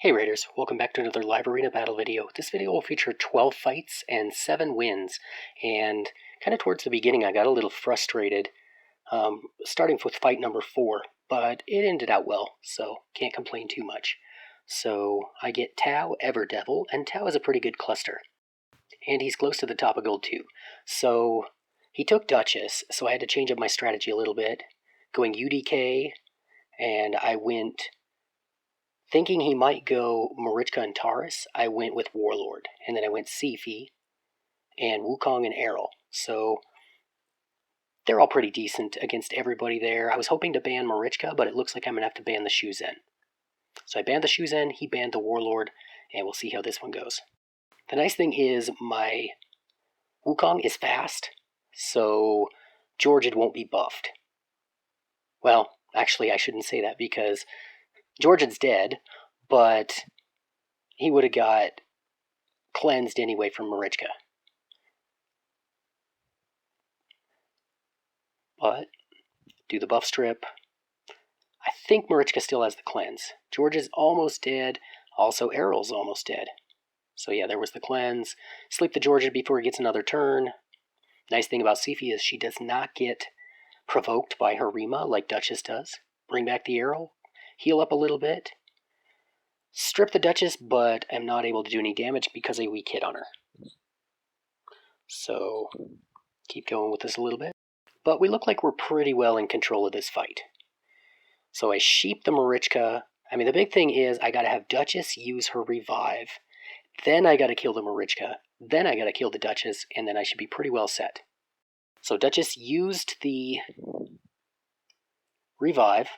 Hey Raiders, welcome back to another live arena battle video. This video will feature 12 fights and 7 wins, and kind of towards the beginning I got a little frustrated, starting with fight number 4, but it ended out well, so can't complain too much. So I get Tau Everdevil, and Tau is a pretty good cluster, and he's close to the top of gold too. So he took Duchess, so I had to change up my strategy a little bit, going UDK, and I went... Thinking he might go Marichka and Taurus, I went with Warlord, and then I went Siphi and Wukong and Errol. So they're all pretty decent against everybody there. I was hoping to ban Marichka, but it looks like I'm going to have to ban the Shuzen. So I banned the Shuzen, he banned the Warlord, and we'll see how this one goes. The nice thing is my Wukong is fast, so Georgid won't be buffed. Well, actually I shouldn't say that because Georgid's dead, but he would have got cleansed anyway from Marichka. But, do the buff strip. I think Marichka still has the cleanse. Georgid's almost dead, also Errol's almost dead. So yeah, there was the cleanse. Sleep the Georgid before he gets another turn. Nice thing about Siphi is she does not get provoked by her Rima like Duchess does. Bring back the Errol. Heal up a little bit, strip the Duchess, but I'm not able to do any damage because I weak hit on her. So, keep going with this a little bit. But we look like we're pretty well in control of this fight. So I sheep the Marichka. I mean, the big thing is I gotta have Duchess use her revive. Then I gotta kill the Marichka. Then I gotta kill the Duchess, and then I should be pretty well set. So Duchess used the revive,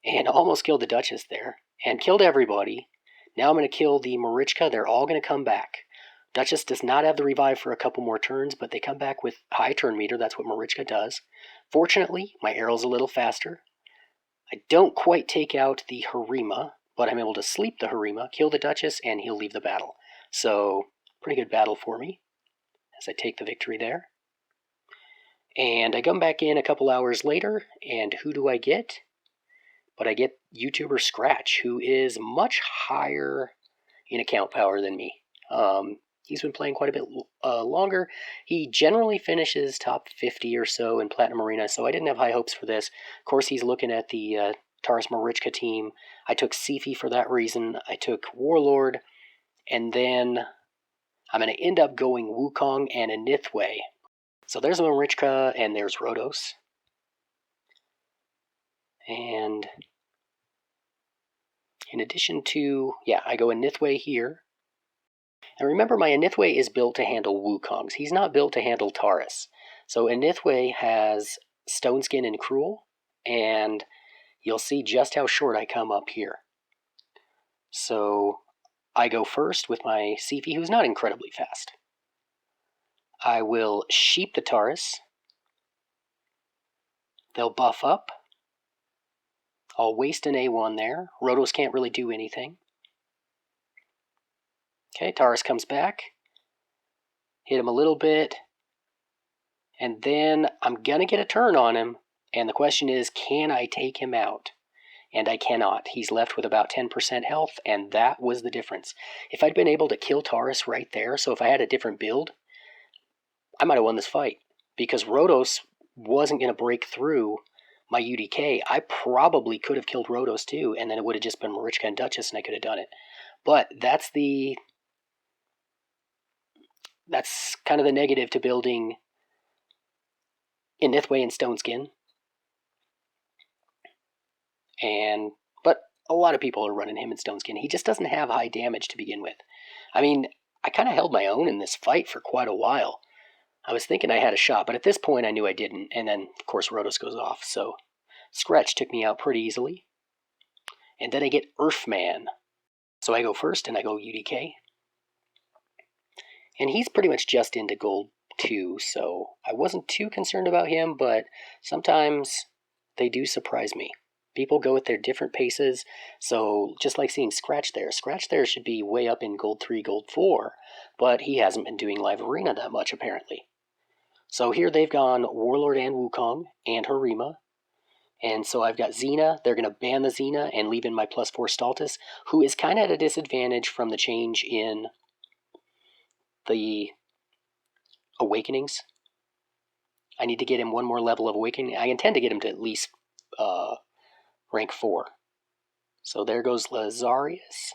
and almost killed the Duchess there, and killed everybody. Now I'm going to kill the Marichka. They're all going to come back. Duchess does not have the revive for a couple more turns, but they come back with high turn meter. That's what Marichka does. Fortunately, my Errol's a little faster. I don't quite take out the Harima, but I'm able to sleep the Harima, kill the Duchess, and he'll leave the battle. So, pretty good battle for me, as I take the victory there. And I come back in a couple hours later, and who do I get? But I get YouTuber Skratch, who is much higher in account power than me. He's been playing quite a bit longer. He generally finishes top 50 or so in Platinum Arena, so I didn't have high hopes for this. Of course, he's looking at the Taurus Marichka team. I took Siphi for that reason. I took Warlord, and then I'm going to end up going Wukong and a Nithway. So there's Marichka, and there's Rhodos. And in addition to, I go Nithway here. And remember, my Nithway is built to handle Wukongs. He's not built to handle Taurus. So Nithway has Stone Skin and Cruel, and you'll see just how short I come up here. So I go first with my Siphi, who's not incredibly fast. I will sheep the Taurus. They'll buff up. I'll waste an A1 there. Rhodos can't really do anything. Okay, Taurus comes back. Hit him a little bit. And then I'm going to get a turn on him. And the question is, can I take him out? And I cannot. He's left with about 10% health, and that was the difference. If I'd been able to kill Taurus right there, so if I had a different build, I might have won this fight. Because Rhodos wasn't going to break through my UDK. I probably could have killed Rhodos too, and then it would have just been Marichka and Duchess, and I could have done it. But that's kind of the negative to building in Nithway and Stone Skin. But a lot of people are running him in Stone Skin. He just doesn't have high damage to begin with. I mean, I kind of held my own in this fight for quite a while. I was thinking I had a shot, but at this point I knew I didn't, and then, of course, Rhodos goes off, so Skratch took me out pretty easily. And then I get Earthman. So I go first, and I go UDK. And he's pretty much just into gold too, so I wasn't too concerned about him, but sometimes they do surprise me. People go at their different paces, so just like seeing Skratch there should be way up in gold 3, gold 4, but he hasn't been doing live arena that much apparently. So here they've gone Warlord and Wukong and Harima. And so I've got Xena. They're going to ban the Xena and leave in my +4 Stultus, who is kind of at a disadvantage from the change in the awakenings. I need to get him one more level of awakening. I intend to get him to at least rank 4. So there goes Lazarius.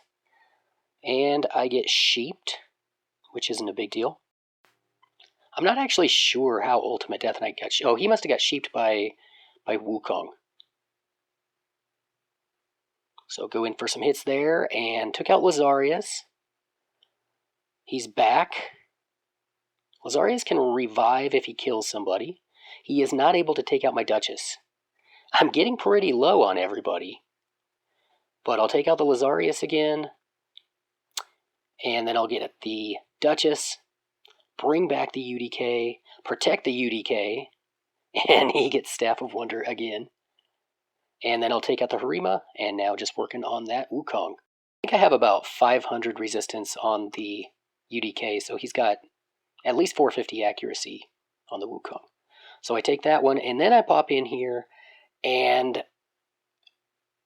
And I get sheeped, which isn't a big deal. I'm not actually sure how Ultimate Death Knight got sheeped. Oh, he must have got sheeped by Wukong. So go in for some hits there and took out Lazarius. He's back. Lazarius can revive if he kills somebody. He is not able to take out my Duchess. I'm getting pretty low on everybody. But I'll take out the Lazarius again. And then I'll get at the Duchess. Bring back the UDK. Protect the UDK. And he gets Staff of Wonder again. And then I'll take out the Harima. And now just working on that Wukong. I think I have about 500 resistance on the UDK. So he's got at least 450 accuracy on the Wukong. So I take that one, and then I pop in here, and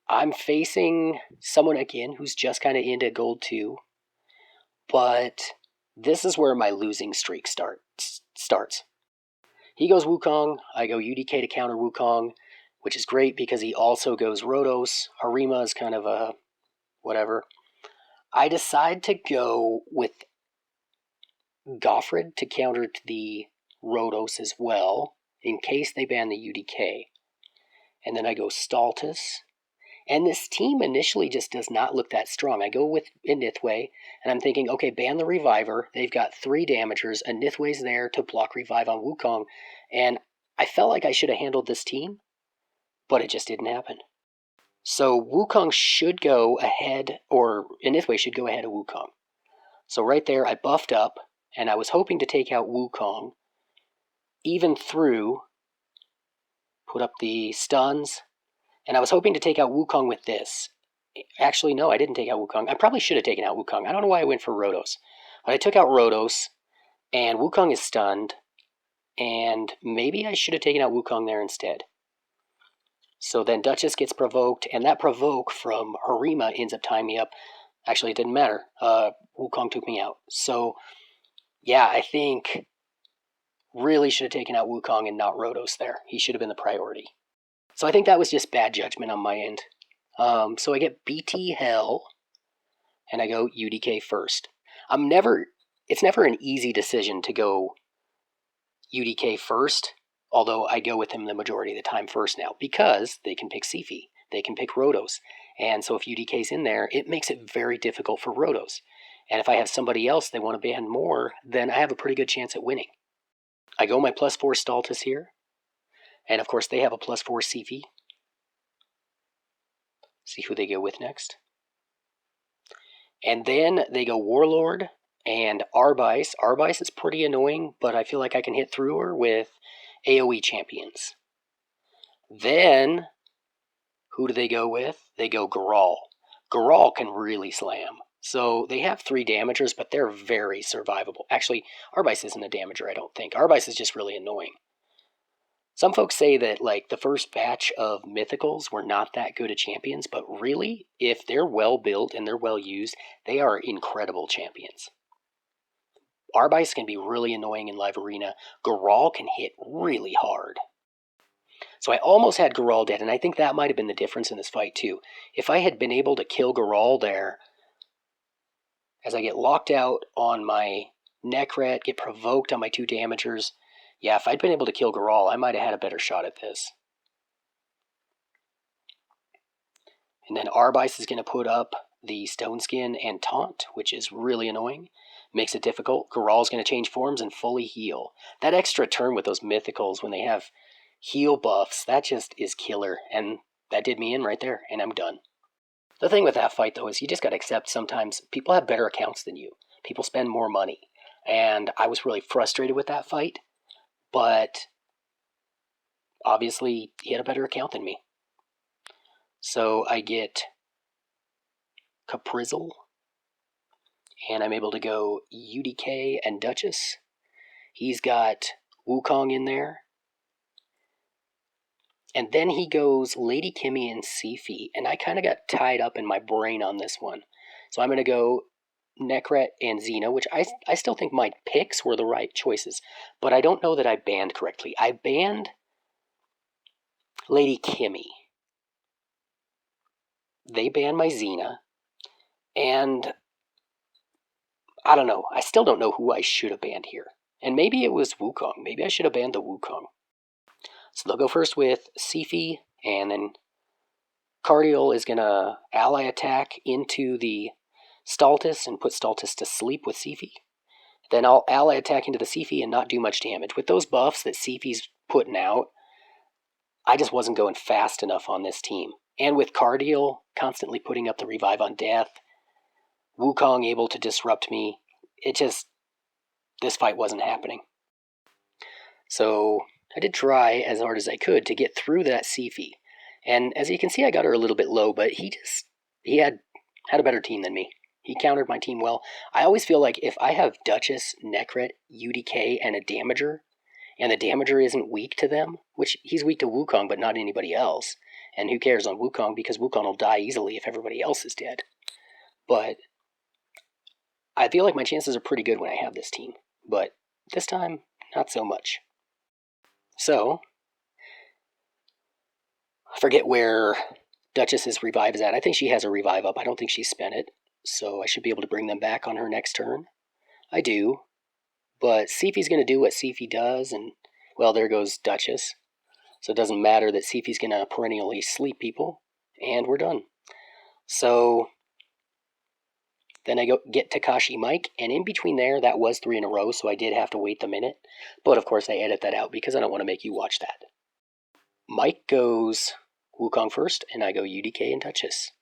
I'm facing someone again who's just kind of into gold 2. But this is where my losing streak starts. He goes Wukong, I go UDK to counter Wukong, which is great because he also goes Rhodos. Harima is kind of a whatever. I decide to go with Goffred to counter the Rhodos as well, in case they ban the UDK. And then I go Stultus. And this team initially just does not look that strong. I go with Nithway, and I'm thinking, okay, ban the Reviver. They've got 3 damagers, and Nithway's there to block Revive on Wukong. And I felt like I should have handled this team, but it just didn't happen. So Wukong should go ahead, or Nithway should go ahead of Wukong. So right there, I buffed up, and I was hoping to take out Wukong, even through, put up the stuns, and I was hoping to take out Wukong with this. Actually, no, I didn't take out Wukong. I probably should have taken out Wukong. I don't know why I went for Rhodos. But I took out Rhodos, and Wukong is stunned, and maybe I should have taken out Wukong there instead. So then Duchess gets provoked, and that provoke from Harima ends up tying me up. Actually, it didn't matter. Wukong took me out. So, yeah, I think really should have taken out Wukong and not Rhodos there. He should have been the priority. So I think that was just bad judgment on my end. So I get BT Hell, and I go UDK first. It's never an easy decision to go UDK first, although I go with him the majority of the time first now, because they can pick Siphi, they can pick Rhodos. And so if UDK's in there, it makes it very difficult for Rhodos. And if I have somebody else they want to ban more, then I have a pretty good chance at winning. I go my +4 Stultus here. And of course they have a +4 Siphi. See who they go with next. And then they go Warlord and Arbice. Arbice is pretty annoying, but I feel like I can hit through her with AoE champions. Then, who do they go with? They go Garal. Garal can really slam. So they have 3 damagers, but they're very survivable. Actually, Arbice isn't a damager, I don't think. Arbice is just really annoying. Some folks say that like the first batch of mythicals were not that good at champions, but really, if they're well built and they're well used, they are incredible champions. Arbice can be really annoying in live arena. Garal can hit really hard. So I almost had Garal dead, and I think that might have been the difference in this fight too. If I had been able to kill Garal there, as I get locked out on my Necret, get provoked on my 2 damagers, yeah, if I'd been able to kill Garal, I might have had a better shot at this. And then Arbice is going to put up the Stone Skin and Taunt, which is really annoying. Makes it difficult. Garal's going to change forms and fully heal. That extra turn with those mythicals when they have heal buffs, that just is killer. And that did me in right there, and I'm done. The thing with that fight, though, is you just got to accept sometimes people have better accounts than you. People spend more money. And I was really frustrated with that fight. But obviously, he had a better account than me. So I get Caprizzle, and I'm able to go UDK and Duchess. He's got Wukong in there. And then he goes Lady Kimmy and Siphi, and I kind of got tied up in my brain on this one. So I'm going to go Nekret and Xena, which I still think my picks were the right choices, but I don't know that I banned correctly. I banned Lady Kimmy. They banned my Xena, and I don't know. I still don't know who I should have banned here. And maybe it was Wukong. Maybe I should have banned the Wukong. So they'll go first with Siphi, and then Cardiel is going to ally attack into the Staltis and put Staltis to sleep with Siphi. Then I'll ally attack into the Siphi and not do much damage. With those buffs that Siphi's putting out, I just wasn't going fast enough on this team. And with Cardiel constantly putting up the revive on death, Wukong able to disrupt me, this fight wasn't happening. So I did try as hard as I could to get through that Siphi. And as you can see, I got her a little bit low, but he had a better team than me. He countered my team well. I always feel like if I have Duchess, Nekret, UDK, and a Damager, and the Damager isn't weak to them, which he's weak to Wukong, but not anybody else. And who cares on Wukong, because Wukong will die easily if everybody else is dead. But I feel like my chances are pretty good when I have this team. But this time, not so much. So, I forget where Duchess's revive is at. I think she has a revive up. I don't think she's spent it. So I should be able to bring them back on her next turn. I do. But Siphi's going to do what Siphi does, and, well, there goes Duchess. So it doesn't matter that Siphi's going to perennially sleep people, and we're done. So then I get Takashi Mike, and in between there, that was 3 in a row, so I did have to wait the minute. But of course, I edit that out because I don't want to make you watch that. Mike goes Wukong first, and I go UDK and Duchess.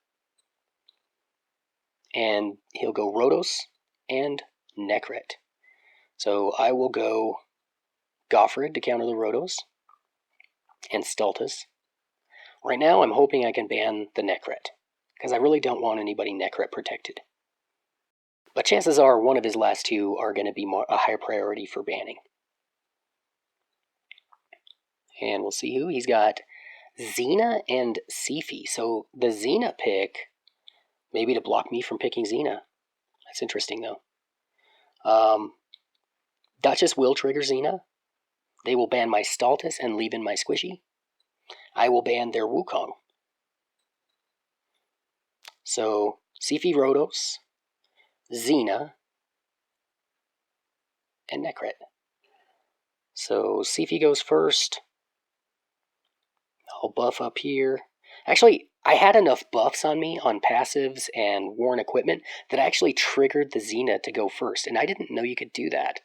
And he'll go Rhodos and Nekret. So I will go Goffred to counter the Rhodos and Staltis. Right now, I'm hoping I can ban the Nekret, because I really don't want anybody Nekret protected. But chances are one of his last two are going to be a higher priority for banning. And we'll see who. He's got Xena and Siphi. So the Xena pick, maybe to block me from picking Xena. That's interesting, though. Duchess will trigger Xena. They will ban my Staltis and leave in my Squishy. I will ban their Wukong. So, Siphi, Rhodos, Xena, and Nekret. So, Siphi goes first. I'll buff up here. Actually, I had enough buffs on me on passives and worn equipment that I actually triggered the Xena to go first, and I didn't know you could do that.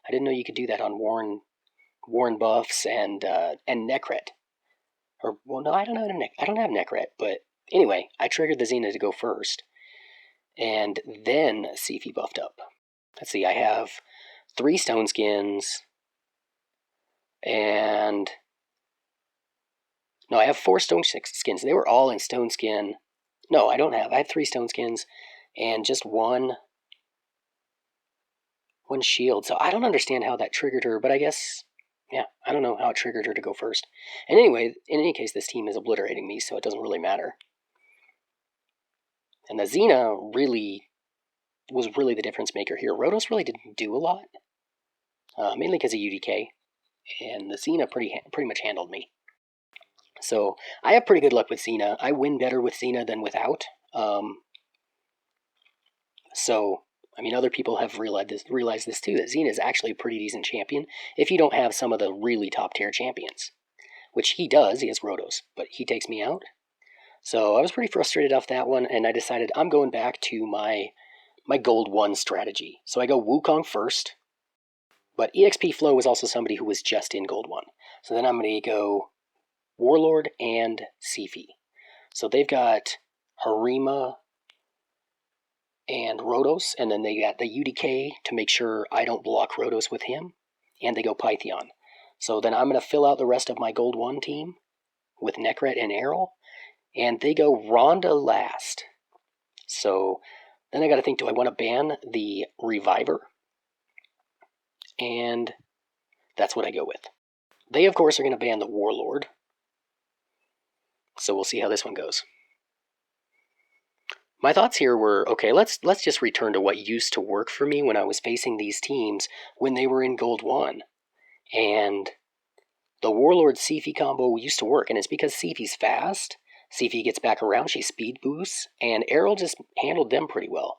I didn't know you could do that on worn buffs and Nekret. Or, well, no, I don't have Nekret, but anyway, I triggered the Xena to go first. And then Siphi buffed up. Let's see, I have 3 stone skins. And no, I have 4 stone skins. They were all in stone skin. No, I don't have. I have 3 stone skins and just one shield. So I don't understand how that triggered her, but I guess, yeah, I don't know how it triggered her to go first. And anyway, in any case, this team is obliterating me, so it doesn't really matter. And the Xena was really the difference maker here. Rhodos really didn't do a lot, mainly because of UDK, and the Xena pretty much handled me. So I have pretty good luck with Xena. I win better with Xena than without. So, I mean, other people have realized this too, that Xena is actually a pretty decent champion if you don't have some of the really top tier champions. Which he does, he has Rhodos, but he takes me out. So I was pretty frustrated off that one, and I decided I'm going back to my Gold 1 strategy. So I go Wukong first, but EXP Flow was also somebody who was just in Gold 1. So then I'm going to go Warlord and Siphi. So they've got Harima and Rhodos, and then they got the UDK to make sure I don't block Rhodos with him, and they go Pythion. So then I'm going to fill out the rest of my Gold 1 team with Nekret and Errol, and they go Rhonda last. So then I got to think, do I want to ban the Reviver? And that's what I go with. They, of course, are going to ban the Warlord. So we'll see how this one goes. My thoughts here were, okay, let's just return to what used to work for me when I was facing these teams when they were in Gold 1. And the Warlord Siphi combo used to work, and it's because Siphi's fast. Siphi gets back around, she speed boosts, and Errol just handled them pretty well.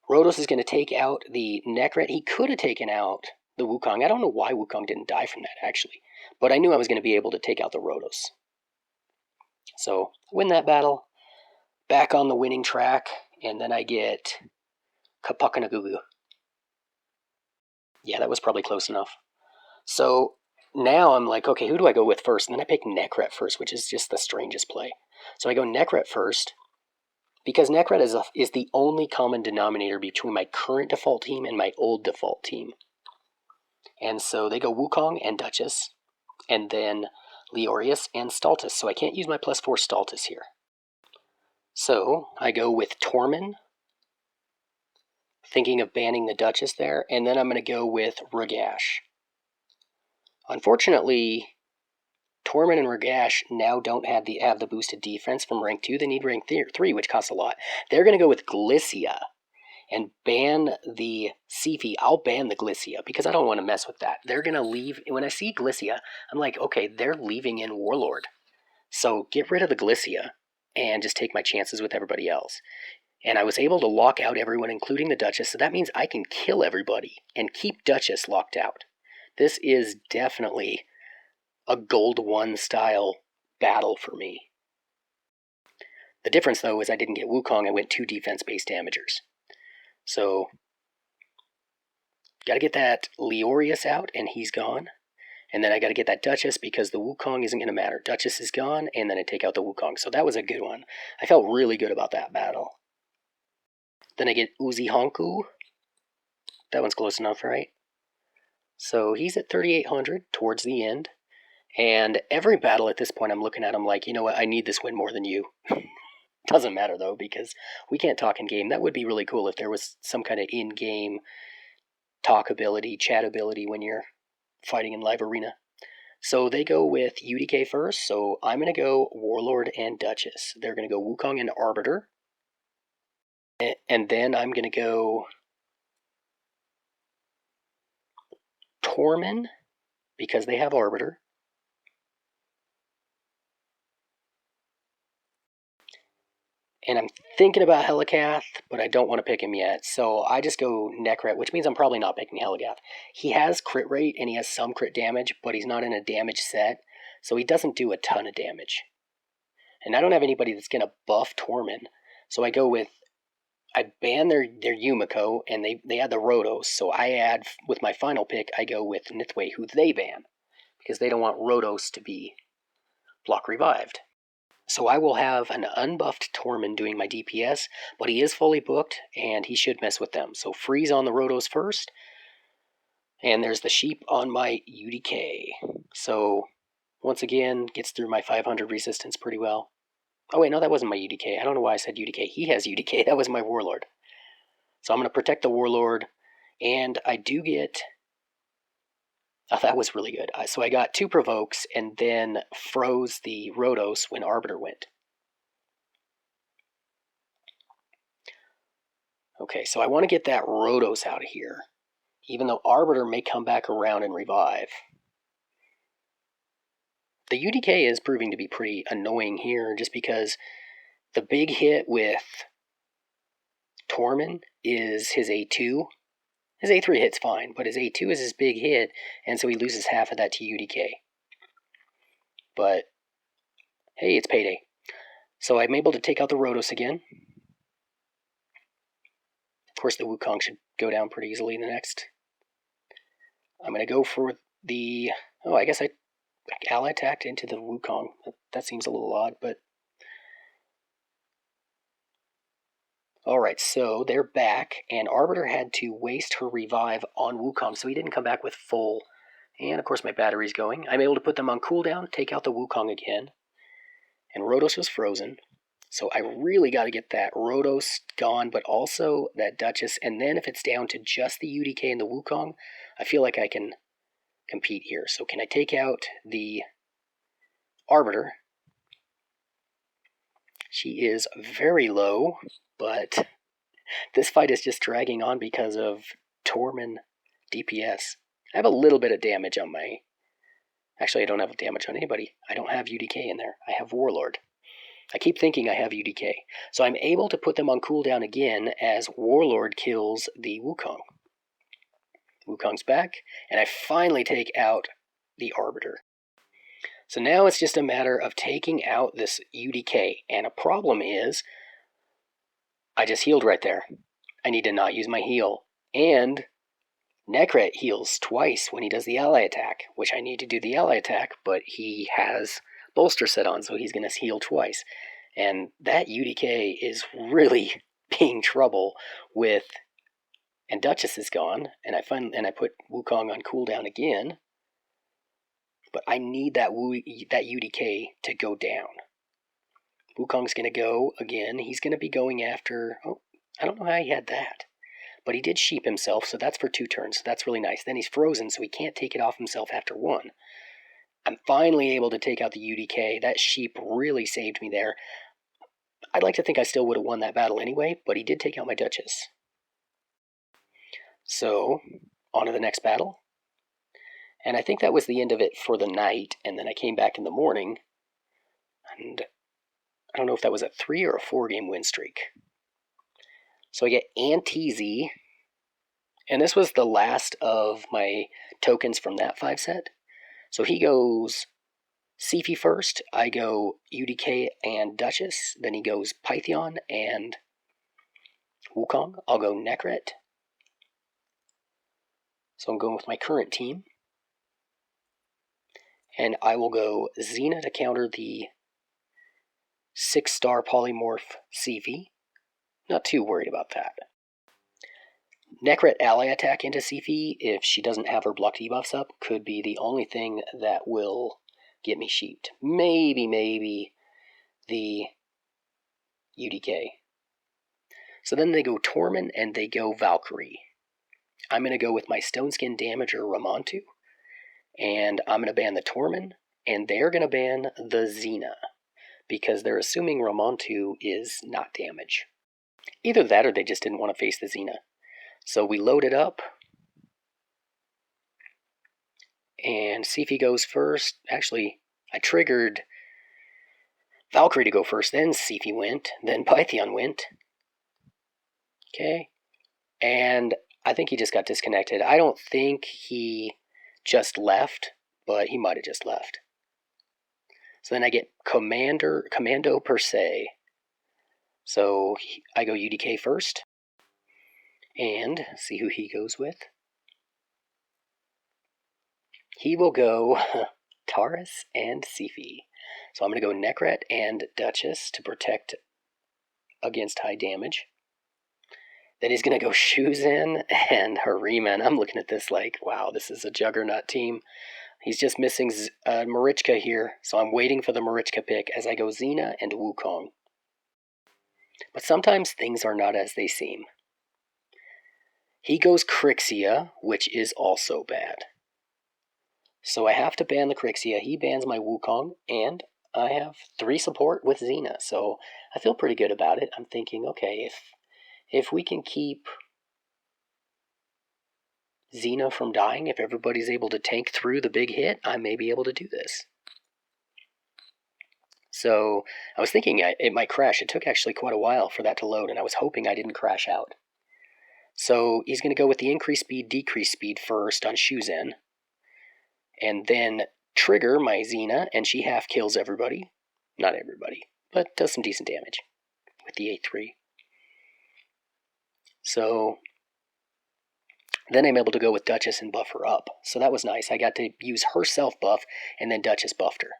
Rotos is going to take out the Nekret. He could have taken out the Wukong. I don't know why Wukong didn't die from that, actually. But I knew I was going to be able to take out the Rotos. So, win that battle. Back on the winning track, and then I get Kapakanagugu. Yeah, that was probably close enough. So now I'm like, okay, who do I go with first? And then I pick Nekret first, which is just the strangest play. So I go Nekret first, because Nekret is the only common denominator between my current default team and my old default team. And so they go Wukong and Duchess, and then Leorius and Staltus. So I can't use my +4 Staltus here. So I go with Tormund, thinking of banning the Duchess there, and then I'm going to go with Ragash. Unfortunately, Tormund and Ragash now don't have the boosted defense from rank 2. They need rank 3, which costs a lot. They're going to go with Glycia and ban the Siphi. I'll ban the Glycia because I don't want to mess with that. They're going to leave. When I see Glycia, I'm like, okay, they're leaving in Warlord. So get rid of the Glycia and just take my chances with everybody else. And I was able to lock out everyone, including the Duchess, so that means I can kill everybody and keep Duchess locked out. This is definitely a Gold 1 style battle for me. The difference, though, is I didn't get Wukong, I went 2 defense-based damagers. So, gotta get that Leorius out, and he's gone. And then I gotta get that Duchess because the Wukong isn't gonna matter. Duchess is gone, and then I take out the Wukong. So that was a good one. I felt really good about that battle. Then I get Uzi Honku. That one's close enough, right? So he's at 3,800 towards the end. And every battle at this point I'm looking at, I'm like, you know what, I need this win more than you. Doesn't matter, though, because we can't talk in-game. That would be really cool if there was some kind of in-game talk ability, chat ability when you're fighting in live arena. So they go with UDK first, so I'm going to go Warlord and Duchess. They're going to go Wukong and Arbiter. And then I'm going to go Tormund, because they have Arbiter. And I'm thinking about Helikath, but I don't want to pick him yet. So I just go Nekret, which means I'm probably not picking Helikath. He has crit rate, and he has some crit damage, but he's not in a damage set, so he doesn't do a ton of damage. And I don't have anybody that's going to buff Tormund, so I go with... I ban their Yumiko, and they add the Rotos, so I add, with my final pick, I go with Nithwe, who they ban, because they don't want Rotos to be block revived. So I will have an unbuffed Tormund doing my DPS, but he is fully booked, and he should mess with them. So freeze on the Rotos first, and there's the sheep on my UDK. So, once again, gets through my 500 resistance pretty well. Oh wait, no, that wasn't my UDK. I don't know why I said UDK. He has UDK. That was my Warlord. So I'm going to protect the Warlord, and I do get... Oh, that was really good. So I got 2 provokes, and then froze the Rotos when Arbiter went. Okay, so I want to get that Rotos out of here, even though Arbiter may come back around and revive. The UDK is proving to be pretty annoying here, just because the big hit with Tormund is his A2. His A3 hit's fine, but his A2 is his big hit, and so he loses half of that to UDK. But, hey, it's payday. So I'm able to take out the Rotos again. Of course, the Wukong should go down pretty easily in the next. I'm going to go for the... Oh, I guess I ally attacked into the Wukong. That seems a little odd, but... Alright, so they're back, and Arbiter had to waste her revive on Wukong, so he didn't come back with full. And, of course, my battery's going. I'm able to put them on cooldown, take out the Wukong again. And Rotos was frozen. So I really got to get that Rotos gone, but also that Duchess. And then if it's down to just the UDK and the Wukong, I feel like I can compete here. So can I take out the Arbiter? She is very low, but this fight is just dragging on because of Tormund DPS. I have a little bit of damage on my... Actually, I don't have damage on anybody. I don't have UDK in there. I have Warlord. I keep thinking I have UDK. So I'm able to put them on cooldown again as Warlord kills the Wukong. Wukong's back, and I finally take out the Arbiter. So now it's just a matter of taking out this UDK, and a problem is I just healed right there. I need to not use my heal, and Nekret heals twice when he does the ally attack, which I need to do the ally attack, but he has bolster set on, so he's going to heal twice. And that UDK is really being trouble with... And Duchess is gone, and I put Wukong on cooldown again. But I need that UDK to go down. Wukong's going to go again. He's going to be going after... Oh, I don't know how he had that. But he did sheep himself, so that's for 2 turns. So that's really nice. Then he's frozen, so he can't take it off himself after 1. I'm finally able to take out the UDK. That sheep really saved me there. I'd like to think I still would have won that battle anyway, but he did take out my Duchess. So, on to the next battle. And I think that was the end of it for the night, and then I came back in the morning, and I don't know if that was a 3 or a 4 game win streak. So I get Anti-Z, and this was the last of my tokens from that 5 set. So he goes Siphi first, I go UDK and Duchess, then he goes Python and Wukong. I'll go Nekret. So I'm going with my current team. And I will go Xena to counter the 6-star polymorph Siphi. Not too worried about that. Nekret ally attack into Siphi, if she doesn't have her block debuffs up, could be the only thing that will get me sheeped. Maybe the UDK. So then they go Tormund and they go Valkyrie. I'm going to go with my Stoneskin Damager Ramontu. And I'm going to ban the Tormund, and they're going to ban the Xena, because they're assuming Ramontu is not damage. Either that or they just didn't want to face the Xena. So we load it up, and Siphi goes first. Actually, I triggered Valkyrie to go first, then Siphi went, then Python went. Okay, and I think he just got disconnected. I don't think he just left, but he might have just left. So then I get Commando per se. So I go UDK first, and see who he goes with. He will go Taurus and Siphi. So I'm going to go Nekret and Duchess to protect against high damage. Then he's going to go Shuzin and Harima, and I'm looking at this like, wow, this is a juggernaut team. He's just missing Marichka here, so I'm waiting for the Marichka pick as I go Xena and Wukong. But sometimes things are not as they seem. He goes Crixia, which is also bad. So I have to ban the Crixia. He bans my Wukong, and I have 3 support with Xena, so I feel pretty good about it. I'm thinking, okay, if we can keep Xena from dying, if everybody's able to tank through the big hit, I may be able to do this. So I was thinking it might crash. It took actually quite a while for that to load, and I was hoping I didn't crash out. So he's going to go with the increase speed, decrease speed first on Shuzin, and then trigger my Xena, and she half kills everybody. Not everybody, but does some decent damage with the 8-3. So then I'm able to go with Duchess and buff her up. So that was nice. I got to use her self buff, and then Duchess buffed her.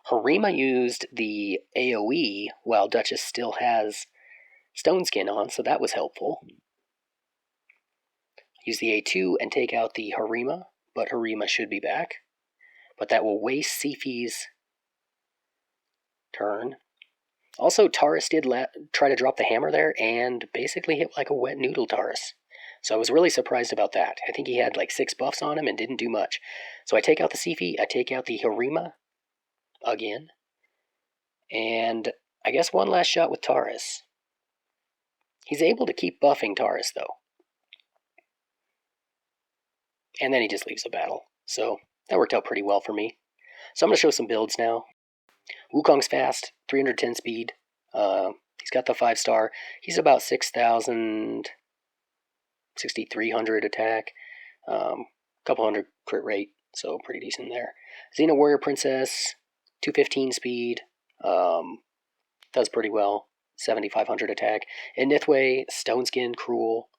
Harima used the AoE while Duchess still has Stone Skin on, so that was helpful. Use the A2 and take out the Harima, but Harima should be back. But that will waste Siphi's turn. Also, Taurus did try to drop the hammer there and basically hit like a wet noodle Taurus. So I was really surprised about that. I think he had like 6 buffs on him and didn't do much. So I take out the Siphi, I take out the Harima again, and I guess one last shot with Taurus. He's able to keep buffing Taurus, though. And then he just leaves the battle. So that worked out pretty well for me. So I'm going to show some builds now. Wukong's fast, 310 speed. He's got the 5-star. He's about 6,000, 6,300 attack. Couple hundred crit rate, so pretty decent there. Xena Warrior Princess, 215 speed. Does pretty well. 7,500 attack. And Nithway, Stone Skin, Cruel.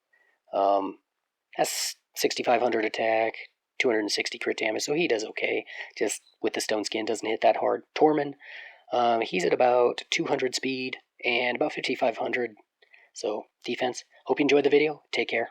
Has 6,500 attack, 260 crit damage, so he does okay. Just with the Stone Skin, doesn't hit that hard. Tormund, he's at about 200 speed and about 5,500. So defense. Hope you enjoyed the video. Take care.